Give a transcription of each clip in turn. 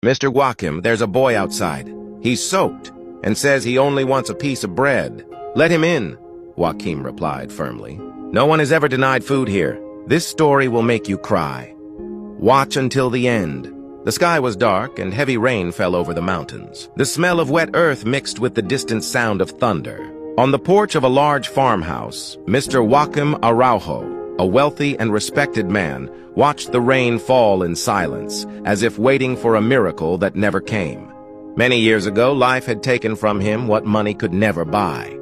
Mr. Joachim, there's a boy outside. He's soaked and says he only wants a piece of bread. Let him in, Joachim replied firmly. No one has ever denied food here. This story will make you cry. Watch until the end. The sky was dark and heavy rain fell over the mountains. The smell of wet earth mixed with the distant sound of thunder. On the porch of a large farmhouse, Mr. Joachim Araujo, a wealthy and respected man, watched the rain fall in silence, as if waiting for a miracle that never came. Many years ago, life had taken from him what money could never buy.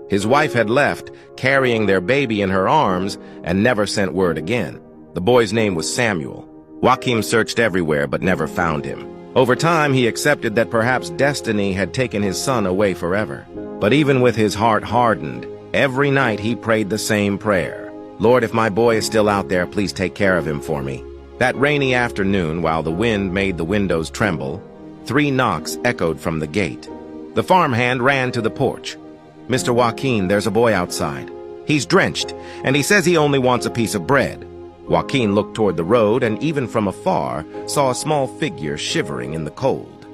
His wife had left, carrying their baby in her arms, and never sent word again. The boy's name was Samuel. Joachim searched everywhere but never found him. Over time, he accepted that perhaps destiny had taken his son away forever. But even with his heart hardened, every night he prayed the same prayer. Lord, if my boy is still out there, please take care of him for me. That rainy afternoon, while the wind made the windows tremble, 3 knocks echoed from the gate. The farmhand ran to the porch. Mr. Joachim, there's a boy outside. He's drenched, and he says he only wants a piece of bread. Joachim looked toward the road and even from afar saw a small figure shivering in the cold.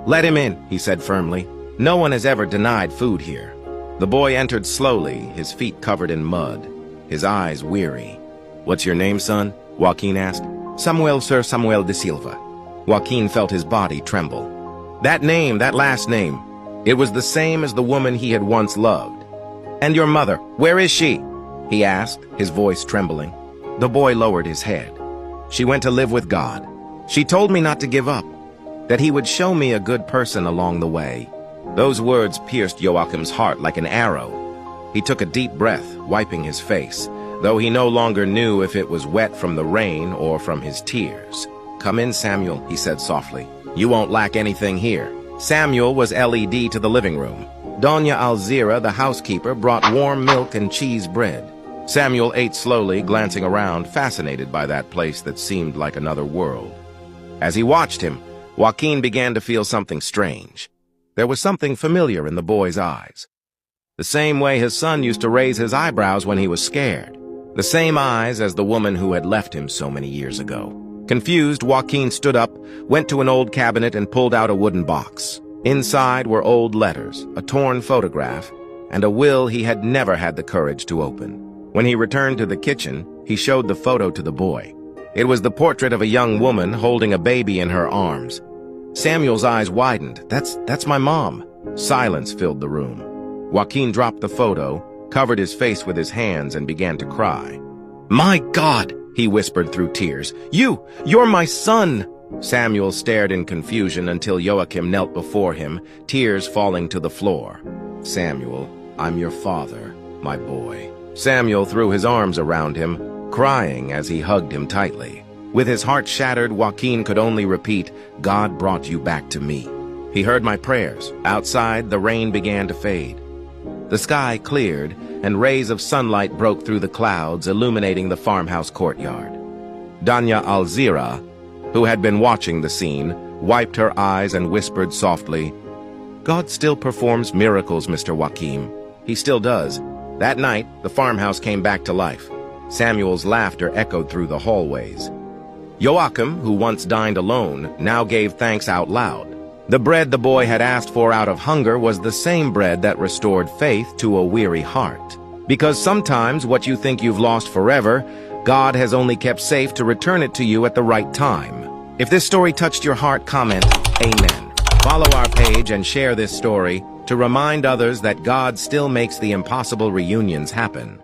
Let him in, he said firmly. No one has ever denied food here. The boy entered slowly, his feet covered in mud, his eyes weary. What's your name, son? Joachim asked. Samuel, Sir Samuel de Silva. Joachim felt his body tremble. That name, that last name, it was the same as the woman he had once loved. And your mother, where is she? He asked, his voice trembling. The boy lowered his head. She went to live with God. She told me not to give up, that he would show me a good person along the way. Those words pierced Joachim's heart like an arrow. He took a deep breath, wiping his face, though he no longer knew if it was wet from the rain or from his tears. Come in, Samuel, he said softly. You won't lack anything here. Samuel was LED to the living room. Doña Alzira, the housekeeper, brought warm milk and cheese bread. Samuel ate slowly, glancing around, fascinated by that place that seemed like another world. As he watched him, Joachim began to feel something strange. There was something familiar in the boy's eyes. The same way his son used to raise his eyebrows when he was scared. The same eyes as the woman who had left him so many years ago. Confused, Joachim stood up, went to an old cabinet and pulled out a wooden box. Inside were old letters, a torn photograph, and a will he had never had the courage to open. When he returned to the kitchen, he showed the photo to the boy. It was the portrait of a young woman holding a baby in her arms. Samuel's eyes widened. That's my mom. Silence filled the room. Joachim dropped the photo, covered his face with his hands, and began to cry. My God, he whispered through tears. You're my son! Samuel stared in confusion until Joachim knelt before him, tears falling to the floor. Samuel, I'm your father, my boy. Samuel threw his arms around him, crying as he hugged him tightly. With his heart shattered, Joachim could only repeat, God brought you back to me. He heard my prayers. Outside, the rain began to fade. The sky cleared, and rays of sunlight broke through the clouds, illuminating the farmhouse courtyard. Doña Alzira, who had been watching the scene, wiped her eyes and whispered softly, God still performs miracles, Mr. Joachim. He still does. That night, the farmhouse came back to life. Samuel's laughter echoed through the hallways. Joachim, who once dined alone, now gave thanks out loud. The bread the boy had asked for out of hunger was the same bread that restored faith to a weary heart. Because sometimes what you think you've lost forever, God has only kept safe to return it to you at the right time. If this story touched your heart, comment, Amen. Follow our page and share this story to remind others that God still makes the impossible reunions happen.